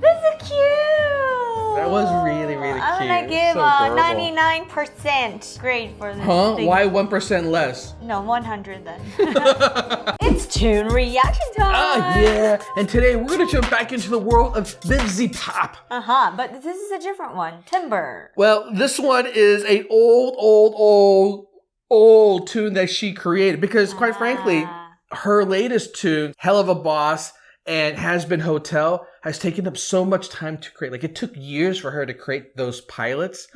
That's cute. That was really, really cute. I'm gonna give So a adorable. 99% grade for this Huh? thing. Why 1% less? No, 100 then. It's Toon reaction time. Ah, yeah. And today we're gonna jump back into the world of VivziePop. But this is a different one. Timber. Well, this one is a old tune that she created because, quite frankly, her latest tune, Hell of a Boss and Has Been Hotel, has taken up so much time to create. Like, it took years for her to create those pilots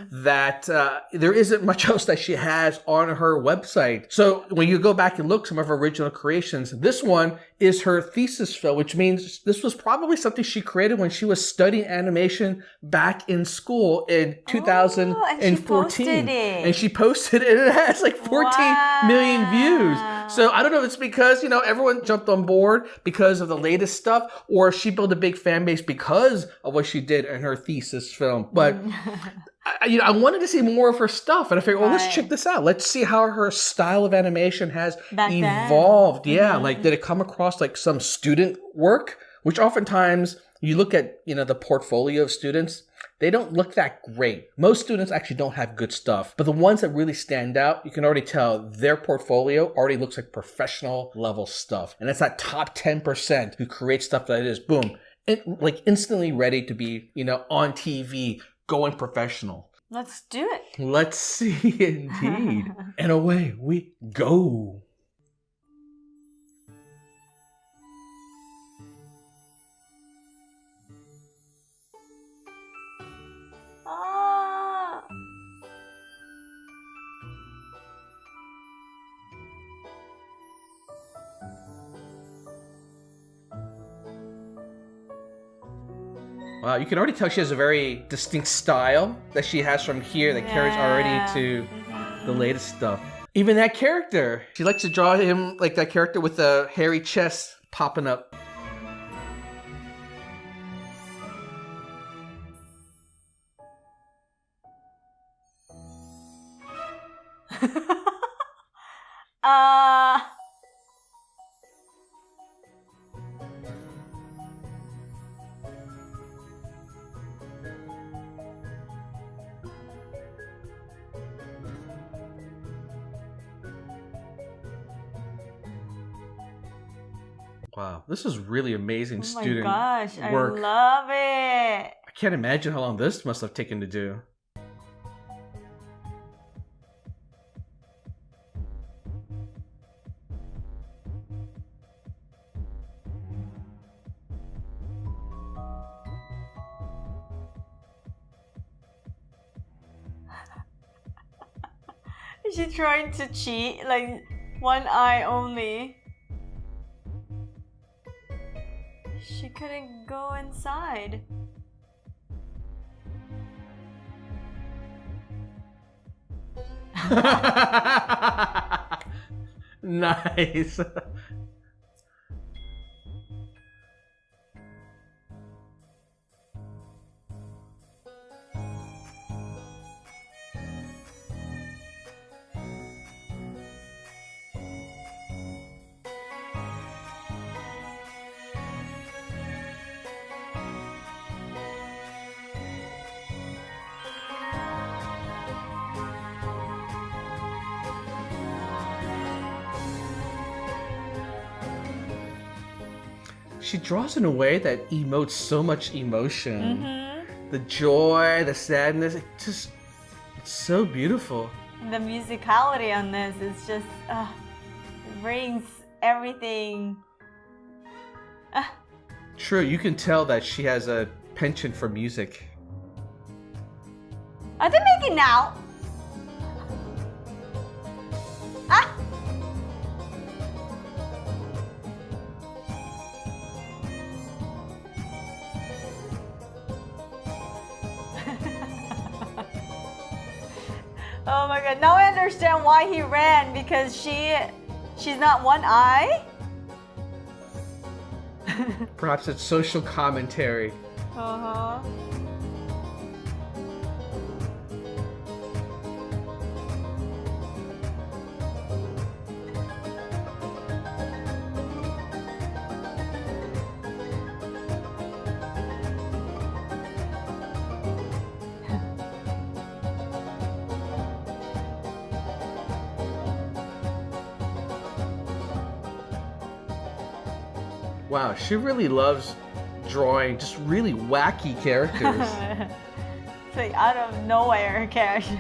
that there isn't much else that she has on her website. So when you go back and look some of her original creations, this one is her thesis film, which means this was probably something she created when she was studying animation back in school in 2014. And she posted it, and it has like 14 million views. So I don't know if it's because, you know, everyone jumped on board because of the latest stuff, or she built a big fan base because of what she did in her thesis film. But I wanted to see more of her stuff, and I figured, well, let's check this out. Let's see how her style of animation has evolved. Then. Yeah, like did it come across like some student work, which oftentimes you look at, you know, the portfolio of students. They don't look that great. Most students actually don't have good stuff, but the ones that really stand out, you can already tell their portfolio already looks like professional level stuff. And it's that top 10% who create stuff that is, boom, like instantly ready to be, you know, on TV, going professional. Let's do it. Let's see, indeed. And away we go. Wow, you can already tell she has a very distinct style that she has from here that carries already to the latest stuff. Even that character, she likes to draw him like that character with a hairy chest popping up. Wow, this is really amazing student work. Oh my gosh, I love it. I can't imagine how long this must have taken to do. Is she trying to cheat? Like, one eye only. She couldn't go inside. Nice. She draws in a way that emotes so much emotion. The joy, the sadness, it's so beautiful. The musicality on this is just, it brings everything. True, you can tell that she has a penchant for music. Are they making out? Oh my god, now I understand why he ran, because she's not one eye? Perhaps it's social commentary. Uh-huh. Wow, she really loves drawing just really wacky characters. It's like out of nowhere character.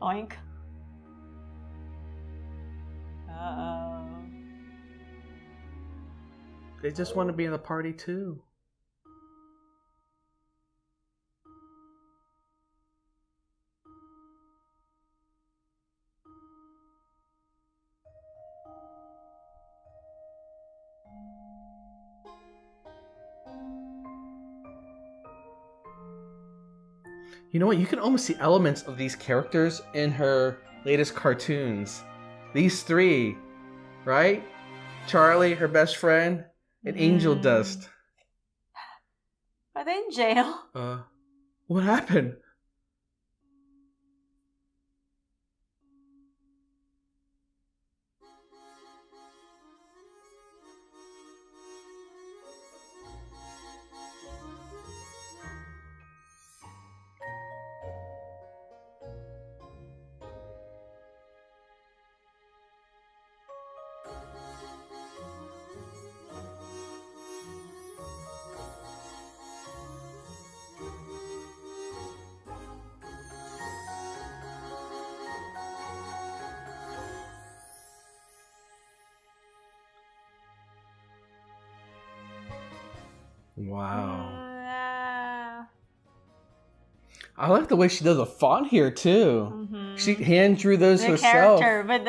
Oink. Uh-oh. They just want to be in the party too. You know what? You can almost see elements of these characters in her latest cartoons. These three, right? Charlie, her best friend, and Angel Dust. Are they in jail? What happened? Wow. I like the way she does the font here too. She hand drew those herself. The character, but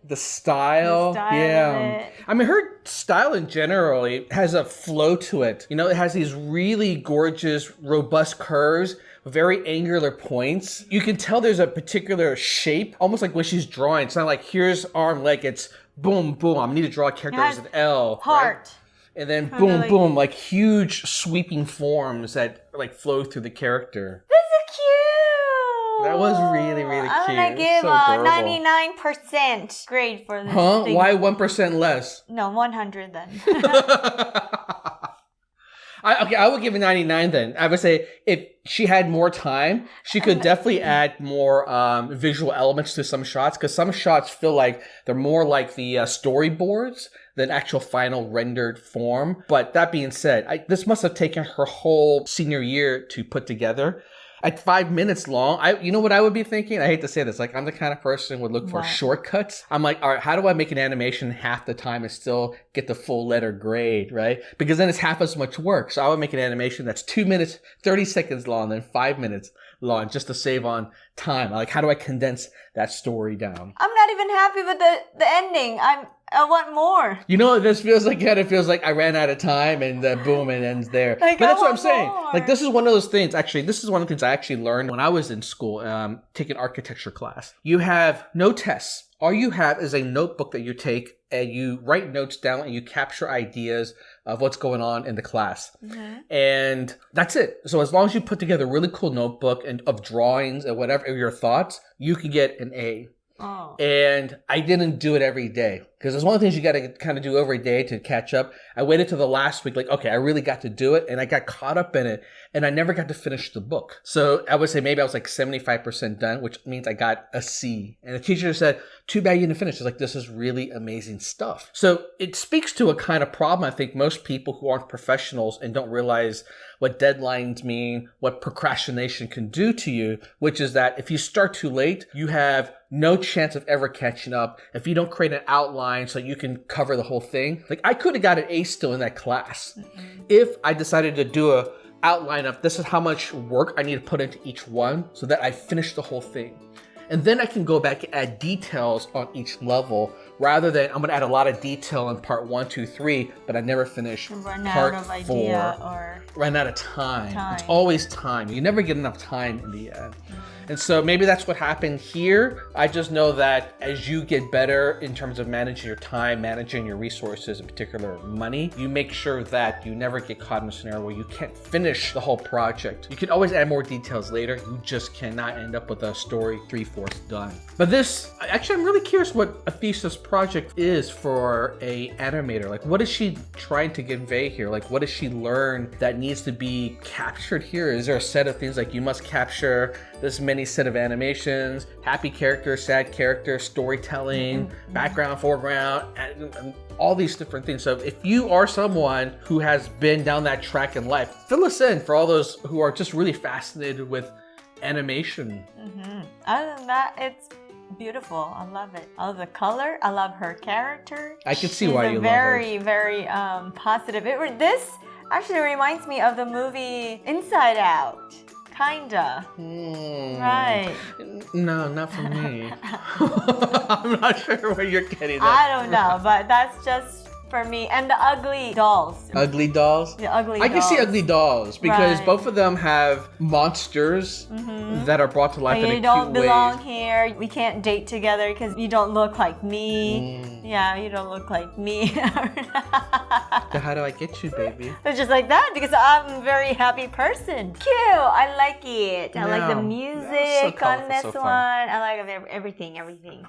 the style. Yeah. I mean, her style in general has a flow to it. You know, it has these really gorgeous, robust curves, very angular points. You can tell there's a particular shape, almost like when she's drawing. It's not like here's arm, leg. It's boom, boom. I need to draw a character as an L. Heart. Right? And then boom, boom, like huge sweeping forms that like flow through the character. This is cute. That was really, really cute. I'm gonna give a 99% grade for this thing. Why 1% less? No, 100 then. I would give it 99 then. I would say if she had more time, she could definitely add more visual elements to some shots, because some shots feel like they're more like the storyboards than actual final rendered form. But that being said, this must have taken her whole senior year to put together. At 5 minutes long, you know what I would be thinking? I hate to say this, like I'm the kind of person who would look for shortcuts. I'm like, all right, how do I make an animation half the time and still get the full letter grade, right? Because then it's half as much work. So I would make an animation that's 2 minutes, 30 seconds long, then 5 minutes long, just to save on time. Like, how do I condense that story down? I'm not even happy with the ending. I want more. You know what this feels like? It feels like I ran out of time and boom, it ends there. Like, but that's what I'm saying. More. Like, this is one of those things. Actually, this is one of the things I actually learned when I was in school, taking architecture class. You have no tests. All you have is a notebook that you take and you write notes down and you capture ideas of what's going on in the class. And that's it. So as long as you put together a really cool notebook and of drawings and whatever your thoughts, you can get an A. Oh. And I didn't do it every day because there's one of the things you got to kind of do every day to catch up. I waited till the last week, like, okay, I really got to do it. And I got caught up in it and I never got to finish the book. So I would say maybe I was like 75% done, which means I got a C. And the teacher said, too bad you didn't finish. It's like, this is really amazing stuff. So it speaks to a kind of problem I think most people who aren't professionals and don't realize what deadlines mean, what procrastination can do to you, which is that if you start too late, you have no chance of ever catching up if you don't create an outline so you can cover the whole thing. Like, I could have got an A still in that class if I decided to do a outline of this is how much work I need to put into each one so that I finish the whole thing. And then I can go back and add details on each level rather than I'm going to add a lot of detail in part 1, 2, 3, but I never finish part 4. Run out of time. It's always time. You never get enough time in the end. And so maybe that's what happened here. I just know that as you get better in terms of managing your time, managing your resources, in particular money, you make sure that you never get caught in a scenario where you can't finish the whole project. You can always add more details later. You just cannot end up with a story 3/4 done. But this, actually, I'm really curious what a thesis project is for a animator. Like, what is she trying to convey here? Like, what does she learn that needs to be captured here? Is there a set of things like you must capture this many set of animations, happy character, sad character, storytelling, background, foreground, all these different things. So if you are someone who has been down that track in life, fill us in for all those who are just really fascinated with animation. Other than that, it's beautiful. I love it. I love the color. I love her character. I can see why you love her. Very, very positive. This actually reminds me of the movie Inside Out. Kinda. Right. No, not for me. I'm not sure where you're getting that. I don't know, but that's just for me. And the ugly dolls. Ugly dolls? The ugly I dolls. can see ugly dolls because Right. both of them have monsters that are brought to life in a You cute don't belong way. here. We can't date together because you don't look like me. Yeah, you don't look like me. So how do I get you, baby? It's just like that because I'm a very happy person. Cute. I like it. I like the Yeah. music That's so on colorful, this so one. fun. I like everything.